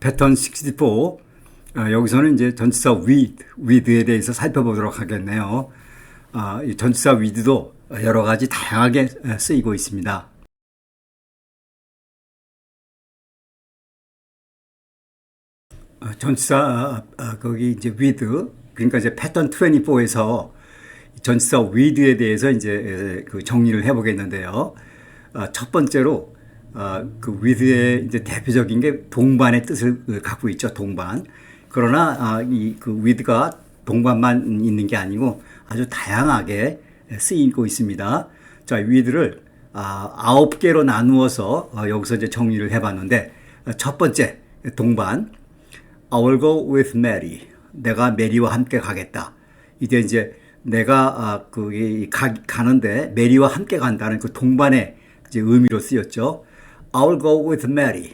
패턴 64. 여기서는 이제 전치사 with에 대해서 살펴보도록 하겠네요. 이 전치사 with도 여러 가지 다양하게 쓰이고 있습니다. 전치사 거기 이제 with, 그러니까 이제 패턴 24에서 전치사 with에 대해서 이제 그 정리를 해보겠는데요. 첫 번째로 그 with의 이제 대표적인 게 동반의 뜻을 갖고 있죠. 동반. 그러나 이 그 with가 동반만 있는 게 아니고 아주 다양하게 쓰이고 있습니다. 자, with를 9개로 나누어서 여기서 이제 정리를 해봤는데, 첫 번째 동반, I will go with Mary. 내가 메리와 함께 가겠다. 이제 내가 가는데 메리와 함께 간다는 그 동반의 이제 의미로 쓰였죠. I will go with Mary.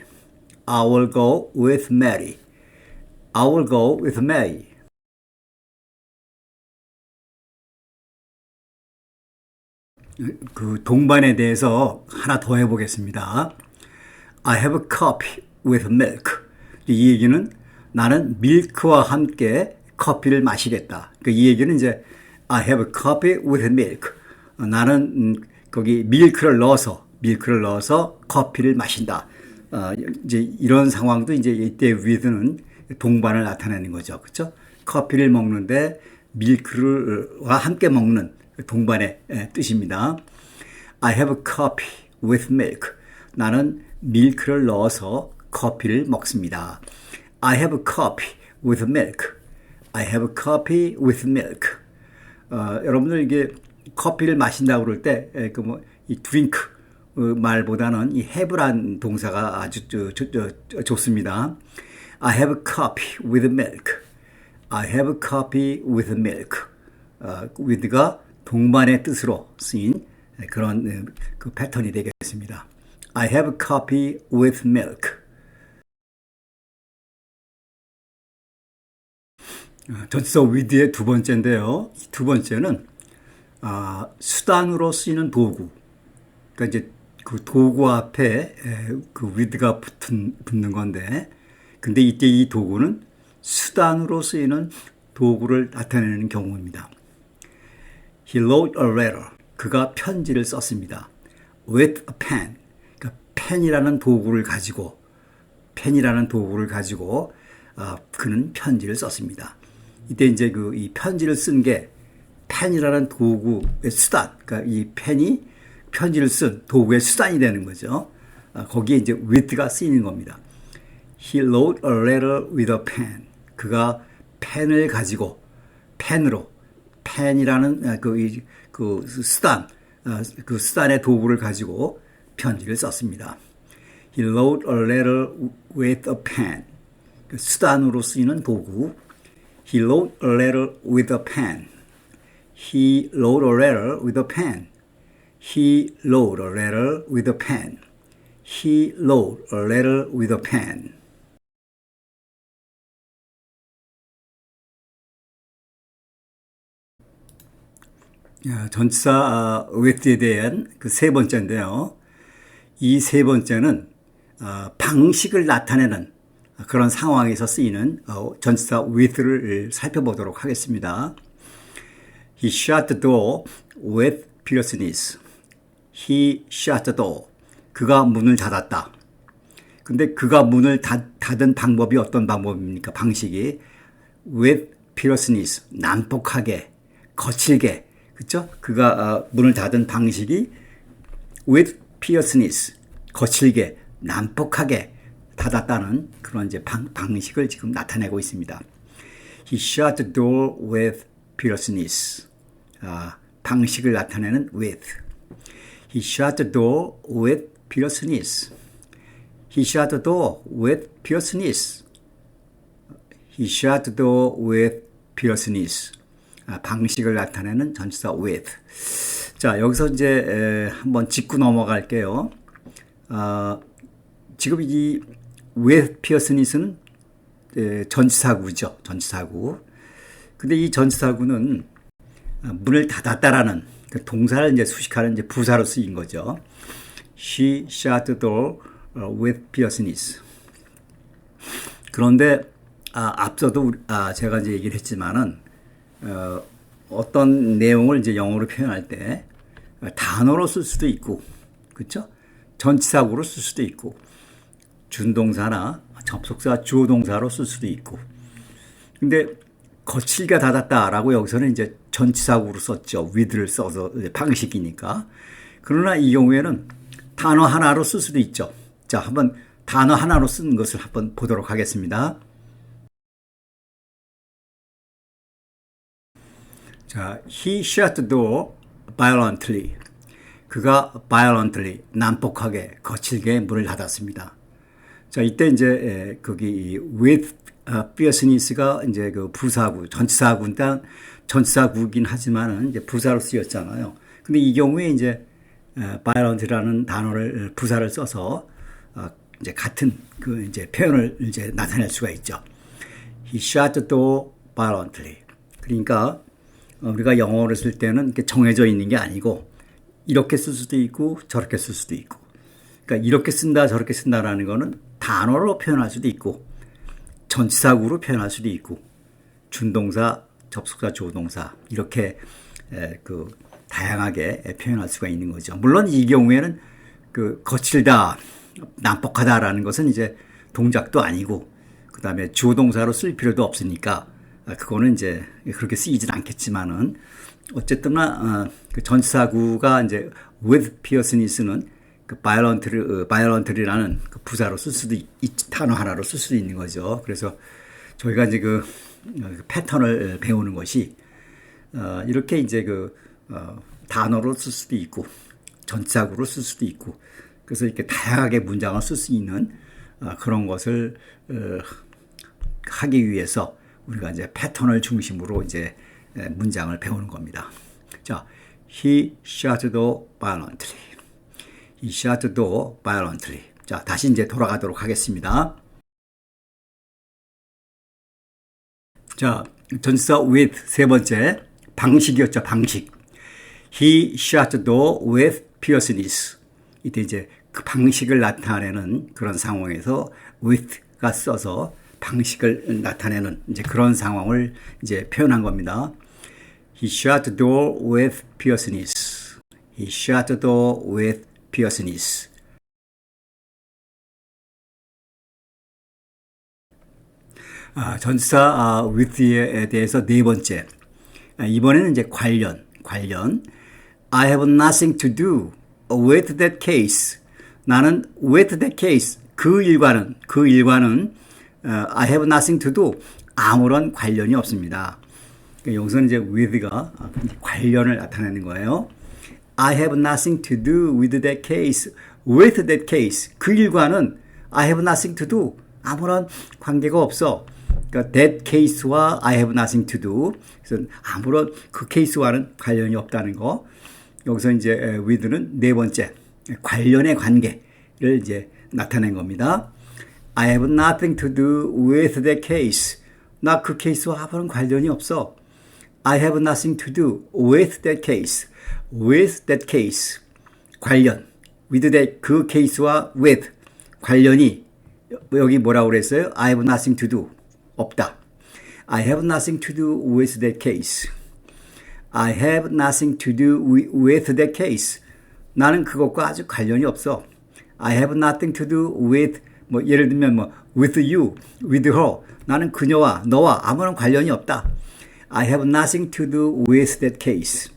I will go with Mary. I will go with Mary. 그 동반에 대해서 하나 더 해보겠습니다. I have a coffee with milk. 이 얘기는 나는 밀크와 함께 커피를 마시겠다. 이 얘기는 이제 I have a coffee with milk. 나는 거기 밀크를 넣어서 커피를 마신다. 이제 이런 상황도 이제 이때 with는 동반을 나타내는 거죠. 그렇죠? 커피를 먹는데 밀크와 함께 먹는 동반의 뜻입니다. I have a coffee with milk. 나는 밀크를 넣어서 커피를 먹습니다. I have a coffee with milk. I have a coffee with milk. 여러분들 이게 커피를 마신다고 그럴 때 이 drink 말보다는 이 have란 동사가 아주 좋습니다. I have a coffee with milk. I have a coffee with milk. with가 동반의 뜻으로 쓰인 그런 그 패턴이 되겠습니다. I have a coffee with milk. 전치사 with의 두 번째인데요. 두 번째는 수단으로 쓰이는 도구. 그러니까 이제 그 도구 앞에 그 with가 붙는 건데, 근데 이때 이 도구는 수단으로 쓰이는 도구를 나타내는 경우입니다. He wrote a letter. 그가 편지를 썼습니다. With a pen. 그러니까 펜이라는 도구를 가지고 그는 편지를 썼습니다. 이때 이제 이 편지를 쓴 게 펜이라는 도구의 수단, 그러니까 이 펜이 편지를 쓴 도구의 수단이 되는 거죠. 거기에 이제 with가 쓰이는 겁니다. He wrote a letter with a pen. 그가 펜을 가지고 펜이라는 그 수단, 그 수단의 도구를 가지고 편지를 썼습니다. He wrote a letter with a pen. 그 수단으로 쓰이는 도구. He wrote a letter with a pen. He wrote a letter with a pen. He wrote a letter with a pen. He wrote a letter with a pen. 전치사 with에 대한 그 세 번째인데요. 이 세 번째는 방식을 나타내는 그런 상황에서 쓰이는 전치사 with를 살펴보도록 하겠습니다. He shut the door with fierceness. He shut the door. 그가 문을 닫았다. 근데 그가 문을 닫은 방법이 어떤 방법입니까? 방식이 with fierceness. 난폭하게, 거칠게. 그렇죠? 그가 문을 닫은 방식이 with fierceness. 거칠게, 난폭하게 닫았다는 그런 이제 방식을 지금 나타내고 있습니다. He shut the door with fierceness. 방식을 나타내는 with. He shut the door with fierceness. He shut the door with fierceness. He shut the door with fierceness. 방식을 나타내는 전치사 with. 자, 여기서 이제 한번 짚고 넘어갈게요. 지금 이 with fierceness는 전치사구죠. 전치사구. 근데 이 전치사구는 문을 닫았다라는 그 동사를 이제 수식하는 이제 부사로 쓰인 거죠. She shut the door with fierceness. 그런데 앞서도 제가 이제 얘기를 했지만은 어떤 내용을 이제 영어로 표현할 때 단어로 쓸 수도 있고, 그렇죠? 전치사구로 쓸 수도 있고, 준동사나 접속사 주어동사로 쓸 수도 있고. 근데 거칠게 닫았다라고 여기서는 이제 전치사구로 썼죠. with를 써서 방식이니까. 그러나 이 경우에는 단어 하나로 쓸 수도 있죠. 자, 한번 단어 하나로 쓰는 것을 한번 보도록 하겠습니다. 자, he shut the door violently. 그가 violently, 난폭하게, 거칠게 문을 닫았습니다. 자, 이때 이제 거기 with fierceness가 이제 그 부사구, 전치사구긴 하지만은 이제 부사로 쓰였잖아요. 근데 이 경우에 이제 violent라는 단어를 부사를 써서 이제 같은 그 이제 표현을 이제 나타낼 수가 있죠. He shut the door violently. 그러니까 우리가 영어를 쓸 때는 이렇게 정해져 있는 게 아니고 이렇게 쓸 수도 있고 저렇게 쓸 수도 있고. 그러니까 이렇게 쓴다 저렇게 쓴다라는 거는 단어로 표현할 수도 있고 전치사구로 표현할 수도 있고 준동사, 접속사, 조동사 이렇게 그 다양하게 표현할 수가 있는 거죠. 물론 이 경우에는 그 거칠다, 난폭하다라는 것은 이제 동작도 아니고 그다음에 주어동사로 쓸 필요도 없으니까 그거는 이제 그렇게 쓰이진 않겠지만은 어쨌든나 그 전치사구가 이제 with fierceness는 그 violently라는 그 부사로 쓸 수도 단어 하나로 쓸 수도 있는 거죠. 그래서 저희가 이제 그 패턴을 배우는 것이 이렇게 이제 그 단어로 쓸 수도 있고 전치사구로 쓸 수도 있고 그래서 이렇게 다양하게 문장을 쓸 수 있는 그런 것을 하기 위해서 우리가 이제 패턴을 중심으로 이제 문장을 배우는 겁니다. 자, he shut the door violently. He shut the door violently. 자, 다시 이제 돌아가도록 하겠습니다. 자, 전치사 with 세 번째 방식이었죠. 방식. He shut the door with fierceness. 이때 이제 그 방식을 나타내는 그런 상황에서 with가 써서 방식을 나타내는 이제 그런 상황을 이제 표현한 겁니다. He shut the door with fierceness. He shut the door with fierceness. 전치사 with에 대해서 네 번째. 이번에는 이제 관련. I have nothing to do with that case. 나는 with that case 그 일과는 I have nothing to do 아무런 관련이 없습니다. 여기서는 이제 with가 관련을 나타내는 거예요. I have nothing to do with that case. with that case 그 일과는 I have nothing to do 아무런 관계가 없어. 그러니까 that case와 I have nothing to do 그래서 아무런 그 케이스와는 관련이 없다는 거. 여기서 이제 with는 네 번째 관련의 관계를 이제 나타낸 겁니다. I have nothing to do with that case. 나 그 케이스와 아무런 관련이 없어. I have nothing to do with that case. with that case. 관련. with that 그 케이스와 with 관련이 여기 뭐라고 그랬어요? I have nothing to do. 없다. I have nothing to do with that case. I have nothing to do with that case. 나는 그것과 아주 관련이 없어. I have nothing to do with 뭐 예를 들면 with you, with her. 나는 그녀와 너와 아무런 관련이 없다. I have nothing to do with that case.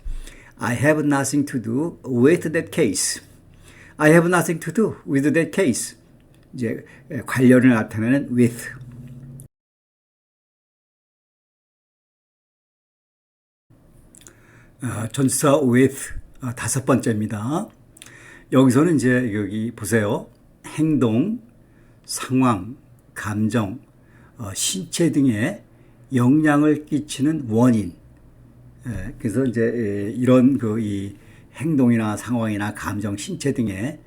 I have nothing to do with that case. I have nothing to do with that case. 이제 관련을 나타내는 with. 전치사 with 다섯 번째입니다. 여기서는 이제 여기 보세요. 행동, 상황, 감정, 신체 등에 영향을 끼치는 원인. 그래서 이제 이런 이 행동이나 상황이나 감정, 신체 등에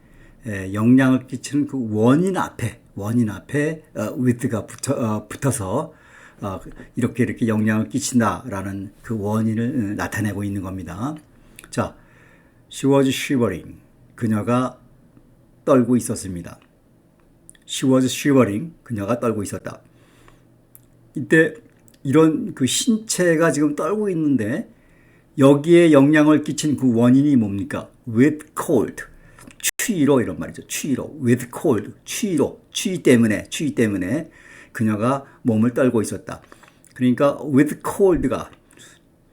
영향을 끼치는 그 원인 앞에 with가 붙어서 이렇게 영향을 끼친다라는 그 원인을 나타내고 있는 겁니다. 자, she was shivering. 그녀가 떨고 있었습니다. She was shivering. 그녀가 떨고 있었다. 이때 이런 그 신체가 지금 떨고 있는데 여기에 영향을 끼친 그 원인이 뭡니까? with cold. 추위로 이런 말이죠. 추위로. with cold. 추위로. 추위 때문에 그녀가 몸을 떨고 있었다. 그러니까 with cold가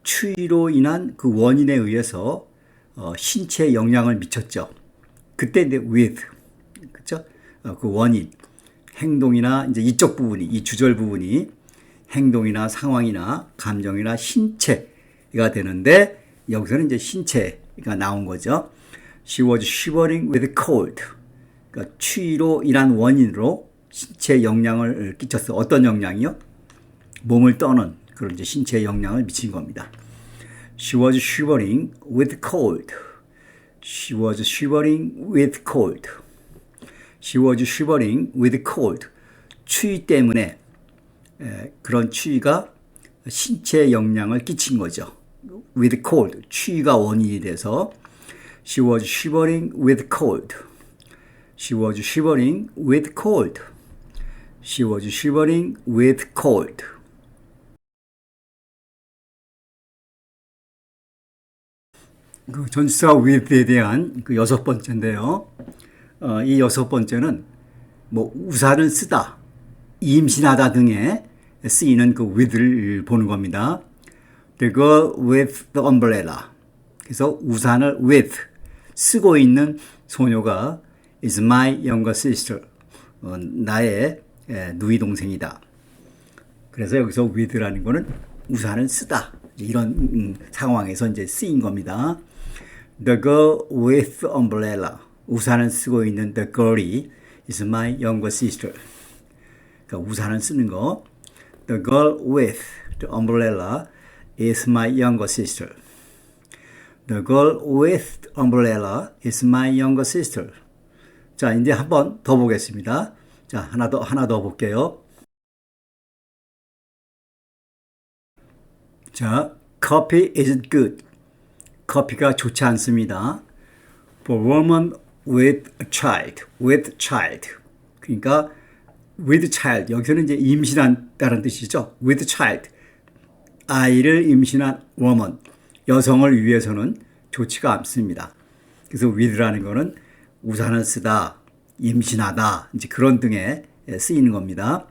추위로 인한 그 원인에 의해서 신체에 영향을 미쳤죠. 그때 이제 with. 그쵸? 그 원인. 행동이나 이제 이쪽 부분이, 이 주절 부분이 행동이나 상황이나 감정이나 신체가 되는데 여기서는 이제 신체가 나온 거죠. She was shivering with cold. 그러니까 추위로 인한 원인으로 신체에 영향을 끼쳤어. 어떤 영향이요? 몸을 떠는 그런 이제 신체에 영향을 미친 겁니다. She was shivering with cold. She was shivering with cold. She was shivering with cold. 추위 때문에 그런 추위가 신체에 영향을 끼친 거죠. with cold. 추위가 원인이 돼서 She was shivering with cold. She was shivering with cold. She was shivering with cold. 그 전치사 with에 대한 그 6번째인데요. 이 6번째는 뭐 우산을 쓰다, 임신하다 등에 쓰이는 그 with를 보는 겁니다. The girl with the umbrella. 그래서 우산을 with, 쓰고 있는 소녀가 is my younger sister. 나의 누이 동생이다. 그래서 여기서 with라는 거는 우산을 쓰다. 이런 상황에서 이제 쓰인 겁니다. The girl with the umbrella. 우산을 쓰고 있는 the girl이 is my younger sister. 그러니까 우산을 쓰는 거. The girl with the umbrella is my younger sister. The girl with the umbrella is my younger sister. 자, 이제 한 번 더 보겠습니다. 자, 하나 더 볼게요. 자, coffee isn't good. 커피가 좋지 않습니다. For woman with a child. with child. 그러니까 with child. 여기서는 이제 임신한다는 뜻이죠. with child. 아이를 임신한 woman. 여성을 위해서는 좋지가 않습니다. 그래서 with라는 거는 우산을 쓰다, 임신하다, 이제 그런 등에 쓰이는 겁니다.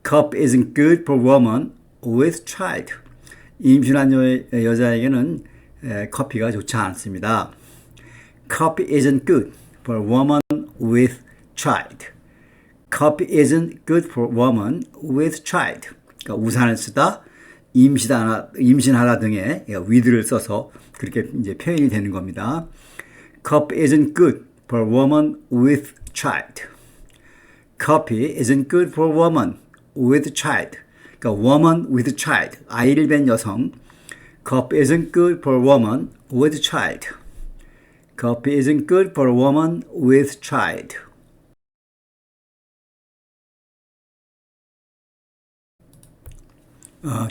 Coffee isn't good for woman with child. 임신한 여자에게는 커피가 좋지 않습니다. Coffee isn't good for woman with child. Coffee isn't good for woman with child. 그러니까 우산을 쓰다, 임신하다 등의 with를 써서 그렇게 이제 표현이 되는 겁니다. Coffee isn't good for woman with child. Coffee isn't good for woman with child. 그러니까 woman with child, 아이를 뵌 여성. Coffee isn't good for woman with child. Coffee isn't good for woman with child.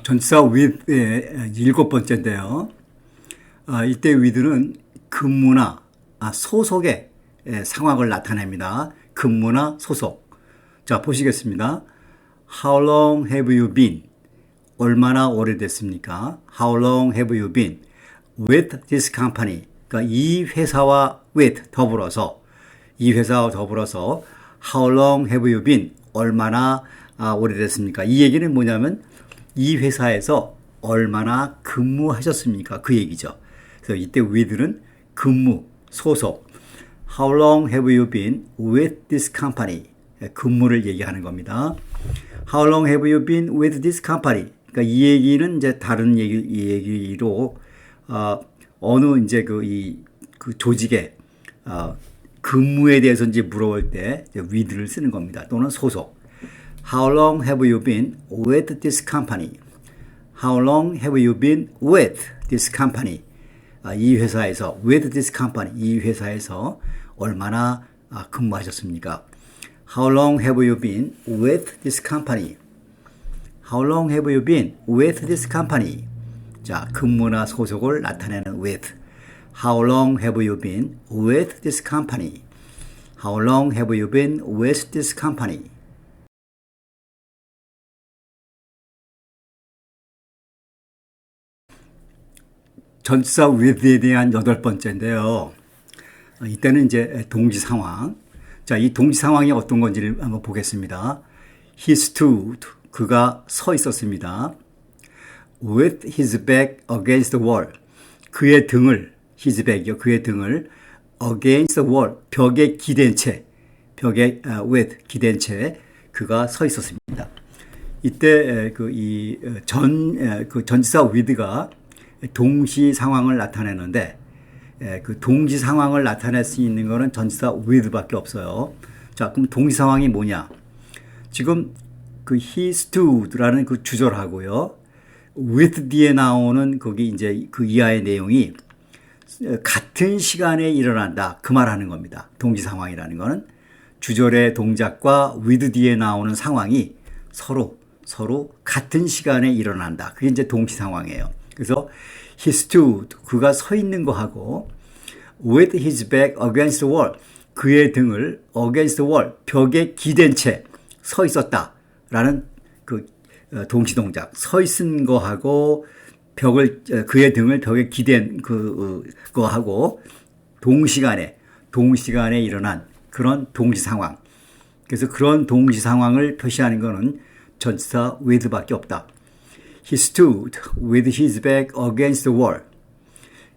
전치사 with의 7번째인데요. 이때 with는 근무나 소속의 상황을 나타냅니다. 근무나 소속. 자, 보시겠습니다. How long have you been? 얼마나 오래됐습니까? How long have you been with this company? 그러니까 이 회사와 with 더불어서 How long have you been? 얼마나 오래됐습니까? 이 얘기는 뭐냐면 이 회사에서 얼마나 근무하셨습니까? 그 얘기죠. 그래서 이때 with는 근무, 소속. How long have you been with this company? 근무를 얘기하는 겁니다. How long have you been with this company? 그러니까 이 얘기는 이제 다른 얘기로 어느 이제 그 조직의 근무에 대해서 이제 물어볼 때 with를 쓰는 겁니다. 또는 소속. How long have you been with this company? How long have you been with this company? 이 회사에서 with this company, 이 회사에서 얼마나 근무하셨습니까? How long have you been with this company? How long have you been with this company? 자, 근무나 소속을 나타내는 with. How long have you been with this company? How long have you been with this company? 전치사 with에 대한 8번째인데요. 이때는 이제 동지 상황. 자, 이 동지 상황이 어떤 건지를 한번 보겠습니다. He stood. 그가 서 있었습니다. With his back against the wall. 그의 등을, his back이요. 그의 등을 against the wall. 벽에 기댄 채, with 기댄 채 그가 서 있었습니다. 이때 전치사 with가 동시 상황을 나타내는데 그 동시 상황을 나타낼 수 있는 거는 전치사 with밖에 없어요. 자, 그럼 동시 상황이 뭐냐? 지금 그 he stood라는 그 주절하고요. with 뒤에 나오는 거기 이제 그 이하의 내용이 같은 시간에 일어난다. 그 말하는 겁니다. 동시 상황이라는 거는 주절의 동작과 with 뒤에 나오는 상황이 서로 같은 시간에 일어난다. 그게 이제 동시 상황이에요. 그래서 he stood, 그가 서 있는 거하고 with his back against the wall, 그의 등을 against the wall, 벽에 기댄 채 서 있었다라는 그 동시 동작, 서 있은 거하고 그의 등을 벽에 기댄 거하고 동시간에 일어난 그런 동시 상황. 그래서 그런 동시 상황을 표시하는 거는 전치사 with밖에 없다. He stood with his back against the wall.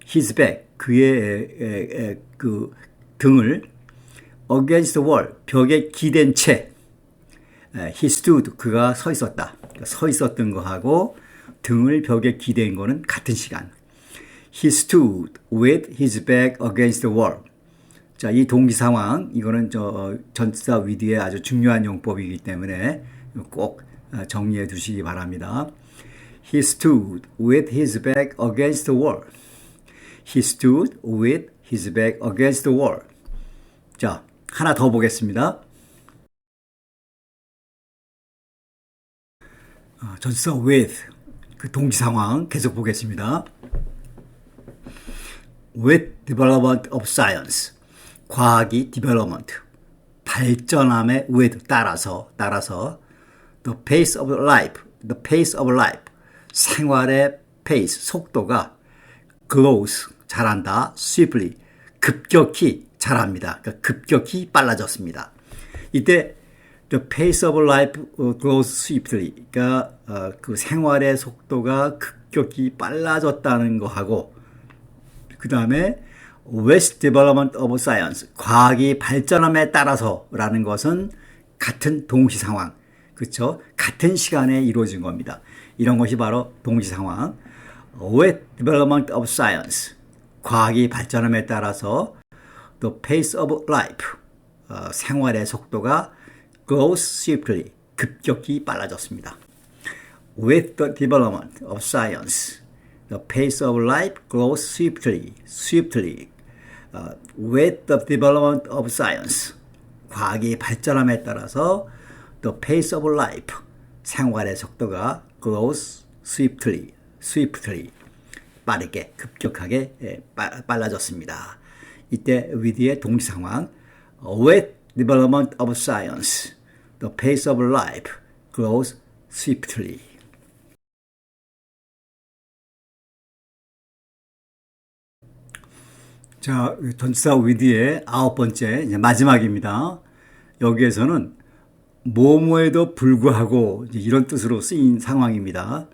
His back, 그의 그 등을 against the wall, 벽에 기댄 채. He stood, 그가 서 있었다. 서 있었던 거하고 등을 벽에 기댄 거는 같은 시간. He stood with his back against the wall. 자, 이 동기 상황, 이거는 전치사 with의 아주 중요한 용법이기 때문에 꼭 정리해 두시기 바랍니다. He stood with his back against the wall. He stood with his back against the wall. 자, 하나 더 보겠습니다. 전치사 with, 그 동지 상황 계속 보겠습니다. With development of science, 과학이 development, 발전함에 with 따라서 the pace of life, 생활의 pace, 속도가 grows, 자란다, swiftly, 급격히 자랍니다. 그러니까 급격히 빨라졌습니다. 이때 the pace of life grows swiftly, 그러니까 그 생활의 속도가 급격히 빨라졌다는 거하고 그 다음에 with development of science, 과학이 발전함에 따라서라는 것은 같은 동시 상황, 그렇죠? 같은 시간에 이루어진 겁니다. 이런 것이 바로 동시 상황. with development of science, 과학이 발전함에 따라서 the pace of life, 생활의 속도가 grows swiftly, 급격히 빨라졌습니다. With the development of science, the pace of life grows swiftly. With the development of science, 과학이 발전함에 따라서 the pace of life, 생활의 속도가 grows swiftly, 빠르게, 급격하게 빨라졌습니다. 이때 with의 동시 상황, with development of science, the pace of life grows swiftly. 자, 전치사 with의 9번째, 이제 마지막입니다. 여기에서는 뭐뭐에도 불구하고 이런 뜻으로 쓰인 상황입니다.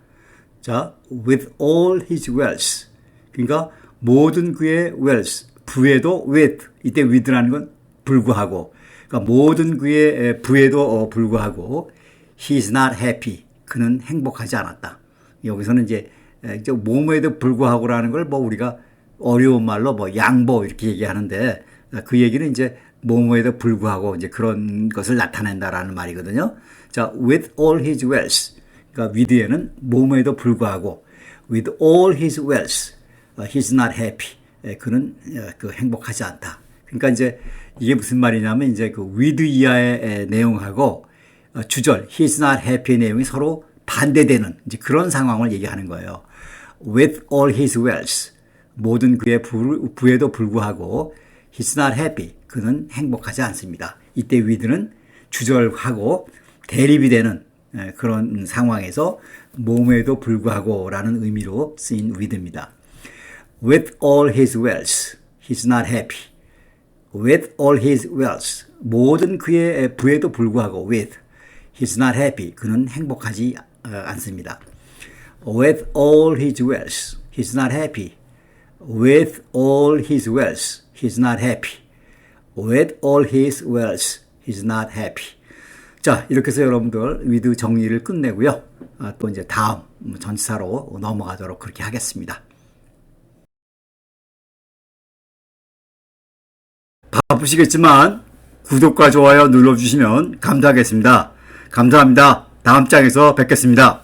자, with all his wealth, 그러니까 모든 그의 wealth, 부에도 with, 이때 with라는 건 불구하고, 그러니까 모든 그의 부에도 불구하고 he is not happy, 그는 행복하지 않았다. 여기서는 이제 뭐뭐에도 불구하고라는 걸 우리가 어려운 말로 양보 이렇게 얘기하는데 그 얘기는 이제 뭐뭐에도 불구하고 이제 그런 것을 나타낸다라는 말이거든요. 자, with all his wealth, 그러니까 with에는 뭐뭐에도 불구하고 with all his wealth, he's not happy, 그는 행복하지 않다. 그러니까 이제 이게 무슨 말이냐면 이제 그 with 이하의 내용하고 주절 he's not happy의 내용이 서로 반대되는 이제 그런 상황을 얘기하는 거예요. With all his wealth, 모든 그의 부에도 불구하고 he's not happy, 그는 행복하지 않습니다. 이때 with는 주절하고 대립이 되는 그런 상황에서 뭐뭐에도 불구하고 라는 의미로 쓰인 with입니다. With all his wealth, he's not happy. With all his wealth, 모든 그의 부에도 불구하고 with, he's not happy. 그는 행복하지 않습니다. With all his wealth, he's not happy. With all his wealth, he's not happy. With all his wealth, he's not happy. 자, 이렇게 해서 여러분들 with 정리를 끝내고요. 또 이제 다음 전치사로 넘어가도록 그렇게 하겠습니다. 바쁘시겠지만 구독과 좋아요 눌러주시면 감사하겠습니다. 감사합니다. 다음 장에서 뵙겠습니다.